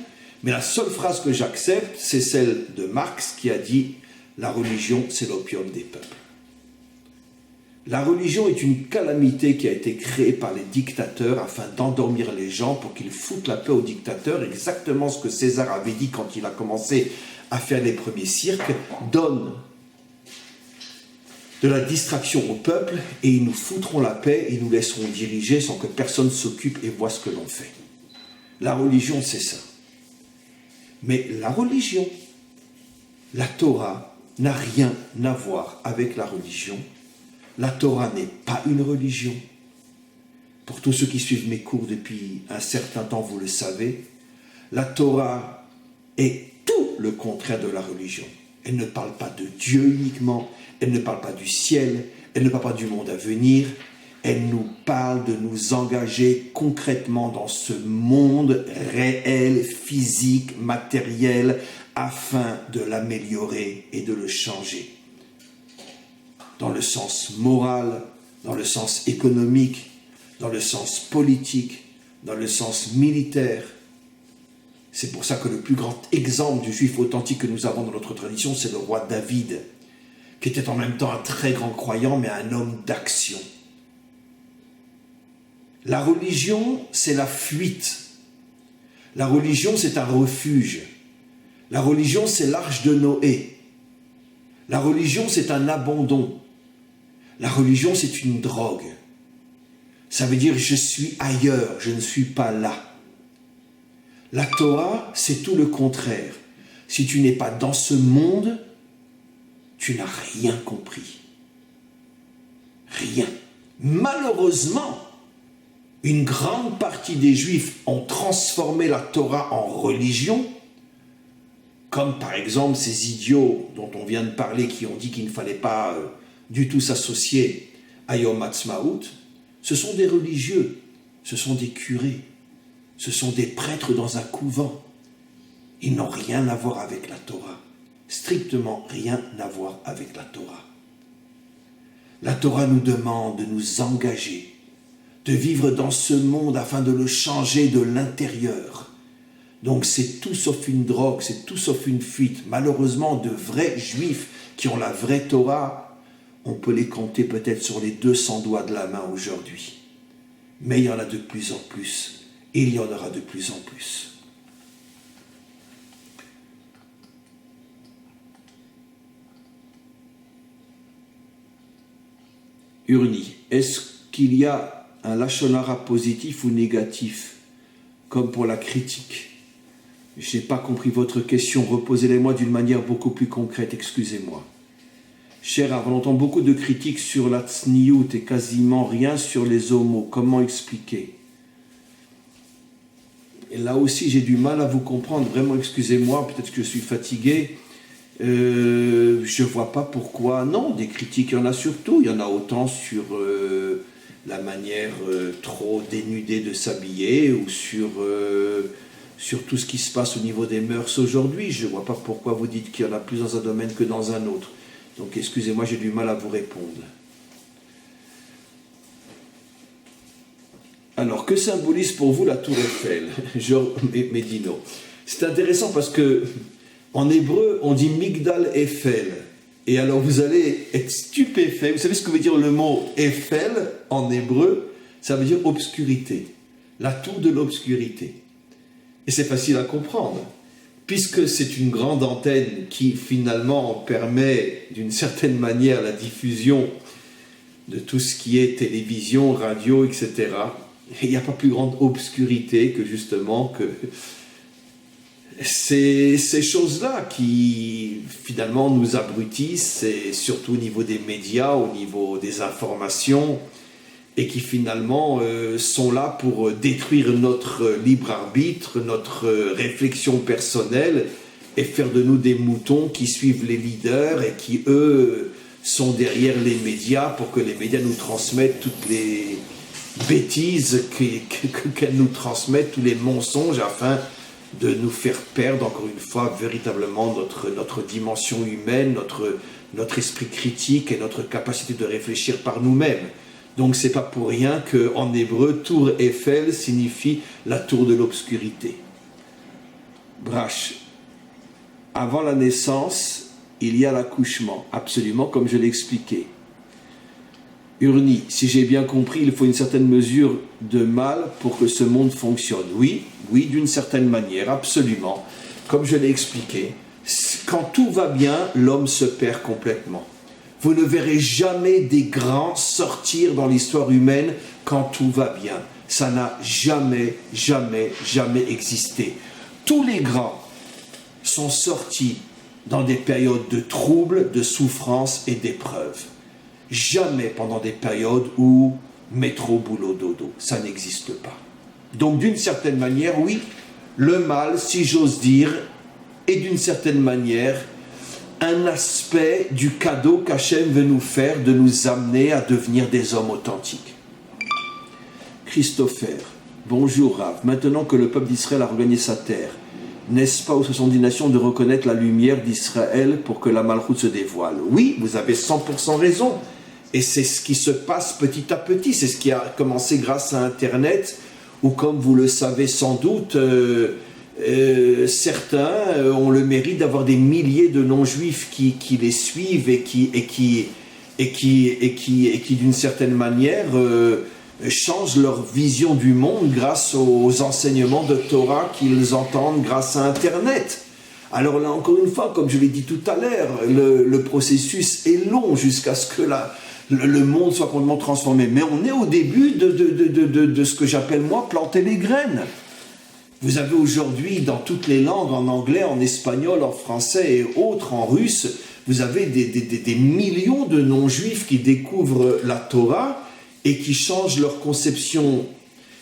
mais la seule phrase que j'accepte, c'est celle de Marx qui a dit « La religion, c'est l'opium des peuples ». La religion est une calamité qui a été créée par les dictateurs afin d'endormir les gens pour qu'ils foutent la paix aux dictateurs, exactement ce que César avait dit quand il a commencé à faire les premiers cirques, donne de la distraction au peuple et ils nous foutront la paix et ils nous laisseront diriger sans que personne s'occupe et voit ce que l'on fait. La religion, c'est ça. Mais la religion, la Torah, n'a rien à voir avec la religion. La Torah n'est pas une religion. Pour tous ceux qui suivent mes cours depuis un certain temps, vous le savez, la Torah est tout le contraire de la religion. Elle ne parle pas de Dieu uniquement, elle ne parle pas du ciel, elle ne parle pas du monde à venir, elle nous parle de nous engager concrètement dans ce monde réel, physique, matériel, afin de l'améliorer et de le changer. Dans le sens moral, dans le sens économique, dans le sens politique, dans le sens militaire. C'est pour ça que le plus grand exemple du juif authentique que nous avons dans notre tradition, c'est le roi David, qui était en même temps un très grand croyant, mais un homme d'action. La religion, c'est la fuite. La religion, c'est un refuge. La religion, c'est l'arche de Noé. La religion, c'est un abandon. La religion, c'est une drogue. Ça veut dire je suis ailleurs, je ne suis pas là. La Torah, c'est tout le contraire. Si tu n'es pas dans ce monde, tu n'as rien compris. Rien. Malheureusement, une grande partie des Juifs ont transformé la Torah en religion, comme par exemple ces idiots dont on vient de parler qui ont dit qu'il ne fallait pas du tout s'associer à Yom Ha'atzmaut. Ce sont des religieux, ce sont des curés, ce sont des prêtres dans un couvent. Ils n'ont rien à voir avec la Torah, strictement rien à voir avec la Torah. La Torah nous demande de nous engager, de vivre dans ce monde afin de le changer de l'intérieur. Donc c'est tout sauf une drogue, c'est tout sauf une fuite. Malheureusement, de vrais juifs qui ont la vraie Torah, on peut les compter peut-être sur les 200 doigts de la main aujourd'hui. Mais il y en a de plus en plus, et il y en aura de plus en plus. Urni, est-ce qu'il y a un lashon hara positif ou négatif, comme pour la critique? Je n'ai pas compris votre question, reposez-les-moi d'une manière beaucoup plus concrète, excusez-moi. Cher Rav, on entend beaucoup de critiques sur la tsniout et quasiment rien sur les homos, comment expliquer? Et là aussi j'ai du mal à vous comprendre, vraiment excusez-moi, peut-être que je suis fatigué. Je ne vois pas pourquoi. Non, des critiques, il y en a surtout. Il y en a autant sur la manière trop dénudée de s'habiller ou sur tout ce qui se passe au niveau des mœurs aujourd'hui. Je ne vois pas pourquoi vous dites qu'il y en a plus dans un domaine que dans un autre. Donc excusez-moi, j'ai du mal à vous répondre. Alors, que symbolise pour vous la tour Eiffel? Genre Médino. C'est intéressant parce que en hébreu, on dit Migdal Eiffel. Et alors, vous allez être stupéfait. Vous savez ce que veut dire le mot Eiffel en hébreu? Ça veut dire obscurité. La tour de l'obscurité. Et c'est facile à comprendre, puisque c'est une grande antenne qui, finalement, permet, d'une certaine manière, la diffusion de tout ce qui est télévision, radio, etc. Et il n'y a pas plus grande obscurité que, justement, que ces choses-là qui finalement nous abrutissent, et surtout au niveau des médias, au niveau des informations, et qui finalement sont là pour détruire notre libre arbitre, notre réflexion personnelle, et faire de nous des moutons qui suivent les leaders et qui, eux, sont derrière les médias pour que les médias nous transmettent toutes les bêtises qu'elles nous transmettent, tous les mensonges, afin de nous faire perdre, encore une fois, véritablement notre dimension humaine, notre esprit critique et notre capacité de réfléchir par nous-mêmes. Donc c'est pas pour rien qu'en hébreu, tour Eiffel signifie la tour de l'obscurité. Brach, avant la naissance, il y a l'accouchement, absolument, comme je l'ai expliqué. Urni, si j'ai bien compris, il faut une certaine mesure de mal pour que ce monde fonctionne. Oui, d'une certaine manière, absolument. Comme je l'ai expliqué, quand tout va bien, l'homme se perd complètement. Vous ne verrez jamais des grands sortir dans l'histoire humaine quand tout va bien. Ça n'a jamais existé. Tous les grands sont sortis dans des périodes de troubles, de souffrance et d'épreuves. Jamais pendant des périodes où métro, boulot, dodo. Ça n'existe pas. Donc d'une certaine manière, oui, le mal, si j'ose dire, est d'une certaine manière un aspect du cadeau qu'Hachem veut nous faire de nous amener à devenir des hommes authentiques. Christopher, bonjour Rav. Maintenant que le peuple d'Israël a regagné sa terre, n'est-ce pas aux 70 nations de reconnaître la lumière d'Israël pour que la Malchoute se dévoile? Oui, vous avez 100% raison. Et c'est ce qui se passe petit à petit. C'est ce qui a commencé grâce à Internet, où, comme vous le savez sans doute, certains ont le mérite d'avoir des milliers de non-juifs qui les suivent et qui d'une certaine manière changent leur vision du monde grâce aux enseignements de Torah qu'ils entendent grâce à Internet. Alors là, encore une fois, comme je l'ai dit tout à l'heure, le processus est long jusqu'à ce que le monde soit complètement transformé. Mais on est au début de ce que j'appelle, moi, planter les graines. Vous avez aujourd'hui, dans toutes les langues, en anglais, en espagnol, en français et autres, en russe, vous avez des millions de non-juifs qui découvrent la Torah et qui changent leur conception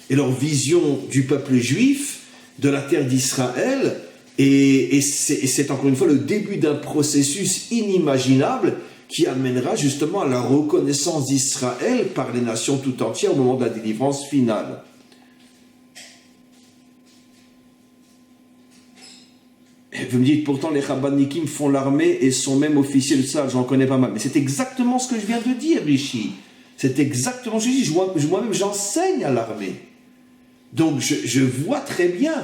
et leur vision du peuple juif, de la terre d'Israël. Et c'est encore une fois le début d'un processus inimaginable qui amènera justement à la reconnaissance d'Israël par les nations tout entières au moment de la délivrance finale. Vous me dites, pourtant les Chabadnikim font l'armée et sont même officiers de ça, j'en connais pas mal. Mais c'est exactement ce que je viens de dire, Rishi. C'est exactement ce que je dis. Moi-même, j'enseigne à l'armée. Donc, je vois très bien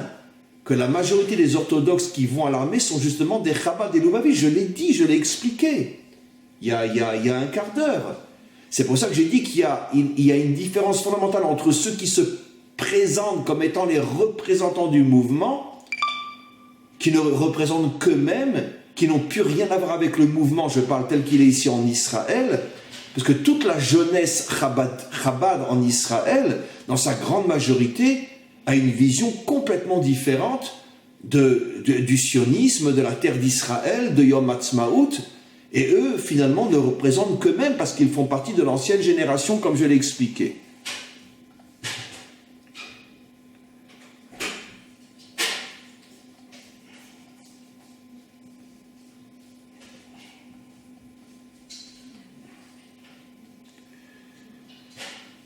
que la majorité des orthodoxes qui vont à l'armée sont justement des Chabad et Lubavitch. Je l'ai dit, je l'ai expliqué il y a un quart d'heure. C'est pour ça que j'ai dit qu'il y a une différence fondamentale entre ceux qui se présentent comme étant les représentants du mouvement, qui ne représentent qu'eux-mêmes, qui n'ont plus rien à voir avec le mouvement, je parle tel qu'il est ici en Israël, parce que toute la jeunesse Chabad en Israël, dans sa grande majorité, a une vision complètement différente du sionisme, de la terre d'Israël, de Yom Ha'atzmaut, et eux, finalement, ne représentent qu'eux-mêmes parce qu'ils font partie de l'ancienne génération, comme je l'ai expliqué.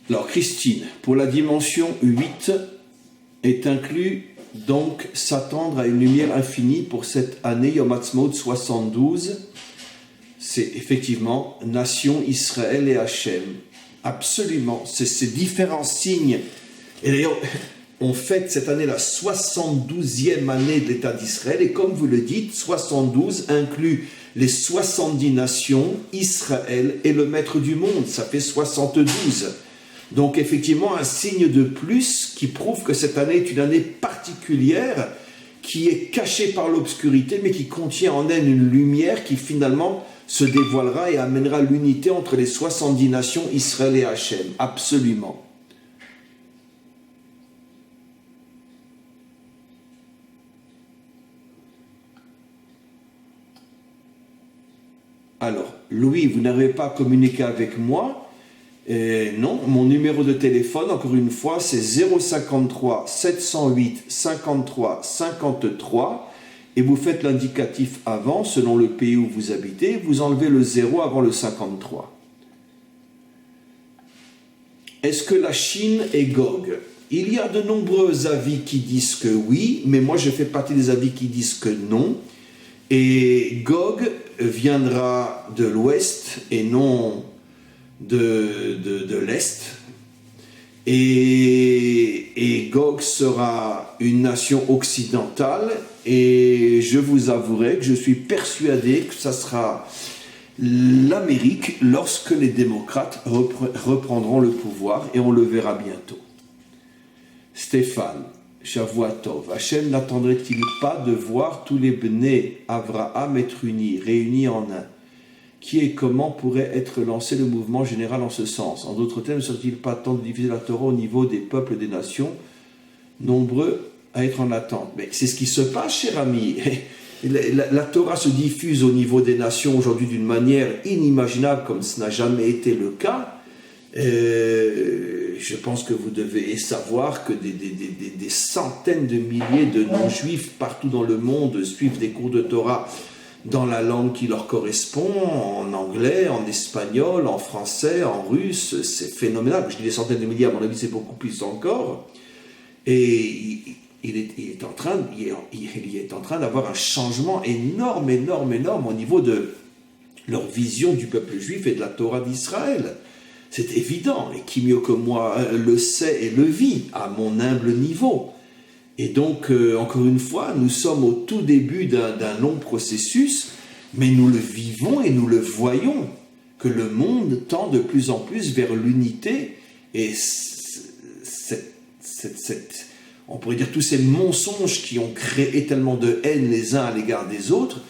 Alors, Christine, pour la dimension 8, est inclus donc s'attendre à une lumière infinie pour cette année Yom Ha'atzmaut 72. C'est effectivement nation, Israël et Hachem. Absolument, c'est ces différents signes. Et d'ailleurs, on fête cette année la 72e année de l'État d'Israël. Et comme vous le dites, 72 inclut les 70 nations, Israël et le maître du monde. Ça fait 72. Donc effectivement, un signe de plus qui prouve que cette année est une année particulière, qui est cachée par l'obscurité, mais qui contient en elle une lumière qui finalement se dévoilera et amènera l'unité entre les 70 nations, Israël et Hachem. Absolument. Alors, Louis, vous n'avez pas communiqué avec moi. Non, mon numéro de téléphone, encore une fois, c'est 053 708 53 53 et vous faites l'indicatif avant, selon le pays où vous habitez, vous enlevez le 0 avant le 53. Est-ce que la Chine est Gog? Il y a de nombreux avis qui disent que oui, mais moi je fais partie des avis qui disent que non. Et Gog viendra de l'ouest et non de l'Est, et Gog sera une nation occidentale, et je vous avouerai que je suis persuadé que ça sera l'Amérique lorsque les démocrates reprendront le pouvoir, et on le verra bientôt. Stéphane, Shavuatov, Hachem n'attendrait-il pas de voir tous les Bnei Avraham être unis, réunis en un? Qui et comment pourrait être lancé le mouvement général en ce sens? En d'autres termes, ne serait-il pas temps de diviser la Torah au niveau des peuples et des nations, nombreux à être en attente? Mais c'est ce qui se passe, cher ami. La Torah se diffuse au niveau des nations aujourd'hui d'une manière inimaginable, comme ce n'a jamais été le cas. Je pense que vous devez savoir que des centaines de milliers de non-juifs partout dans le monde suivent des cours de Torah dans la langue qui leur correspond, en anglais, en espagnol, en français, en russe. C'est phénoménal. Je dis des centaines de milliers, à mon avis, c'est beaucoup plus encore. Et il est en train d'avoir un changement énorme au niveau de leur vision du peuple juif et de la Torah d'Israël. C'est évident, et qui mieux que moi le sait et le vit, à mon humble niveau. Et donc, encore une fois, nous sommes au tout début d'un long processus, mais nous le vivons et nous le voyons, que le monde tend de plus en plus vers l'unité, et on pourrait dire tous ces mensonges qui ont créé tellement de haine les uns à l'égard des autres,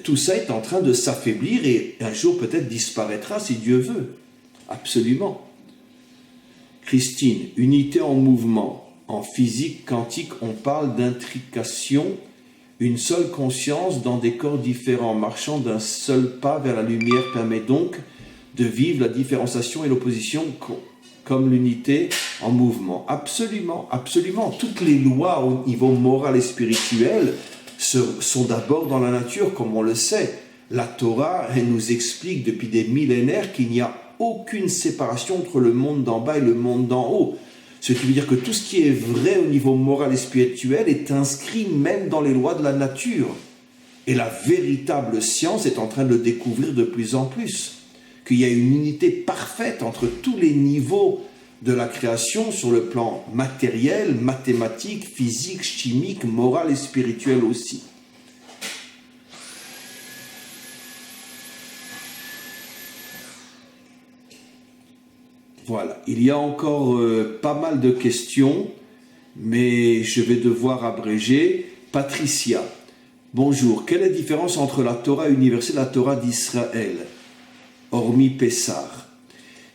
tout ça est en train de s'affaiblir et un jour peut-être disparaîtra si Dieu veut. Absolument. Christine, unité en mouvement. En physique quantique, on parle d'intrication, une seule conscience dans des corps différents, marchant d'un seul pas vers la lumière permet donc de vivre la différenciation et l'opposition comme l'unité en mouvement. Absolument, absolument. Toutes les lois au niveau moral et spirituel sont d'abord dans la nature, comme on le sait. La Torah, elle nous explique depuis des millénaires qu'il n'y a aucune séparation entre le monde d'en bas et le monde d'en haut. Ce qui veut dire que tout ce qui est vrai au niveau moral et spirituel est inscrit même dans les lois de la nature. Et la véritable science est en train de le découvrir de plus en plus. Qu'il y a une unité parfaite entre tous les niveaux de la création sur le plan matériel, mathématique, physique, chimique, moral et spirituel aussi. Voilà, il y a encore pas mal de questions, mais je vais devoir abréger. Patricia, bonjour, quelle est la différence entre la Torah universelle et la Torah d'Israël, hormis Pessah?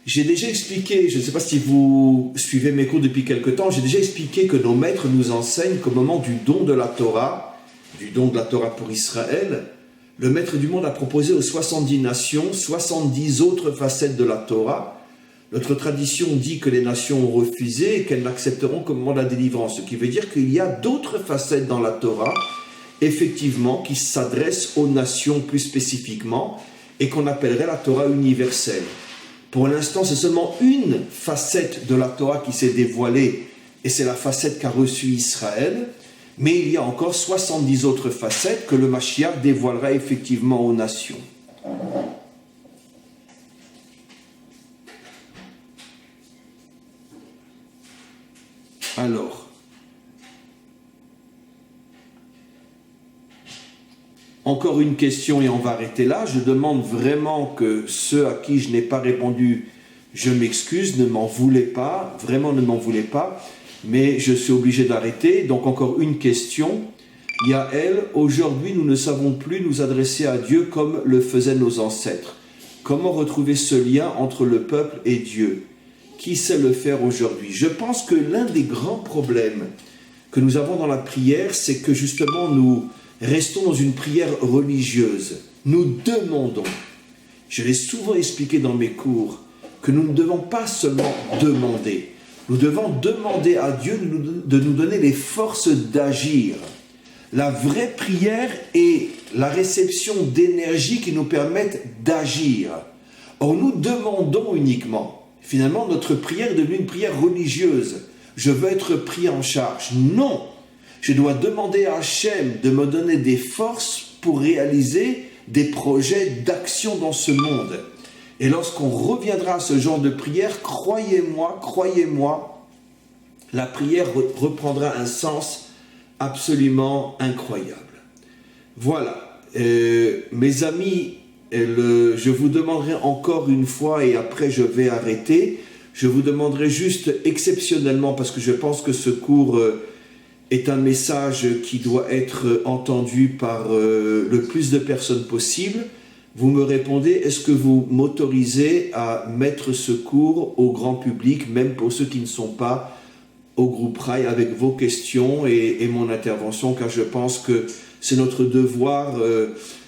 J'ai déjà expliqué, je ne sais pas si vous suivez mes cours depuis quelque temps, j'ai déjà expliqué que nos maîtres nous enseignent qu'au moment du don de la Torah pour Israël, le maître du monde a proposé aux 70 nations 70 autres facettes de la Torah. Notre tradition dit que les nations ont refusé et qu'elles l'accepteront comme moment de la délivrance, ce qui veut dire qu'il y a d'autres facettes dans la Torah, effectivement, qui s'adressent aux nations plus spécifiquement et qu'on appellerait la Torah universelle. Pour l'instant, c'est seulement une facette de la Torah qui s'est dévoilée et c'est la facette qu'a reçue Israël, mais il y a encore 70 autres facettes que le Mashiach dévoilera effectivement aux nations. Alors, encore une question et on va arrêter là. Je demande vraiment que ceux à qui je n'ai pas répondu, je m'excuse, ne m'en voulez pas, vraiment ne m'en voulez pas, mais je suis obligé d'arrêter. Donc encore une question. Yael, aujourd'hui nous ne savons plus nous adresser à Dieu comme le faisaient nos ancêtres. Comment retrouver ce lien entre le peuple et Dieu ? Qui sait le faire aujourd'hui? Je pense que l'un des grands problèmes que nous avons dans la prière, c'est que justement nous restons dans une prière religieuse. Nous demandons, je l'ai souvent expliqué dans mes cours, que nous ne devons pas seulement demander. Nous devons demander à Dieu de nous donner les forces d'agir. La vraie prière est la réception d'énergie qui nous permettent d'agir. Or, nous demandons uniquement. Finalement, notre prière est devenue une prière religieuse. Je veux être pris en charge. Non, je dois demander à Hachem de me donner des forces pour réaliser des projets d'action dans ce monde. Et lorsqu'on reviendra à ce genre de prière, croyez-moi, la prière reprendra un sens absolument incroyable. Voilà, mes amis, je vous demanderai encore une fois, et après je vais arrêter, je vous demanderai juste exceptionnellement, parce que je pense que ce cours est un message qui doit être entendu par le plus de personnes possible. Vous me répondez, est-ce que vous m'autorisez à mettre ce cours au grand public, même pour ceux qui ne sont pas au groupe Rai, avec vos questions et mon intervention, car je pense que c'est notre devoir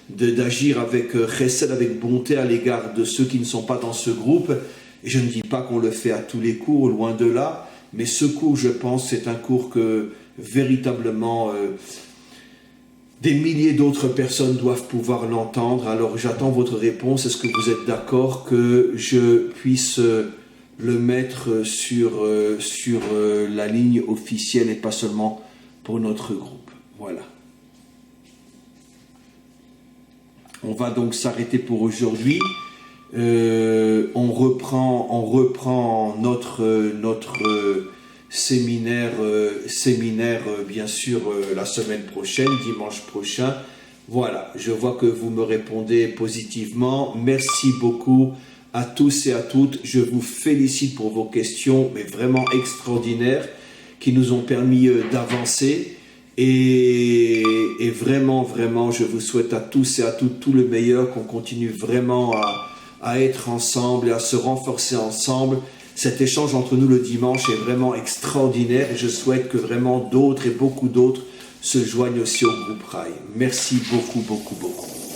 d'agir avec chesed, avec bonté à l'égard de ceux qui ne sont pas dans ce groupe. Et je ne dis pas qu'on le fait à tous les cours, loin de là, mais ce cours, je pense, c'est un cours que véritablement des milliers d'autres personnes doivent pouvoir l'entendre. Alors j'attends votre réponse. Est-ce que vous êtes d'accord que je puisse le mettre sur la ligne officielle et pas seulement pour notre groupe? Voilà. On va donc s'arrêter pour aujourd'hui. On reprend notre séminaire, bien sûr, la semaine prochaine, dimanche prochain. Voilà, je vois que vous me répondez positivement. Merci beaucoup à tous et à toutes. Je vous félicite pour vos questions, mais vraiment extraordinaires, qui nous ont permis d'avancer. Et vraiment, vraiment, je vous souhaite à tous et à toutes tout le meilleur, qu'on continue vraiment à être ensemble et à se renforcer ensemble. Cet échange entre nous le dimanche est vraiment extraordinaire et je souhaite que vraiment d'autres et beaucoup d'autres se joignent aussi au groupe Rail. Merci beaucoup, beaucoup, beaucoup.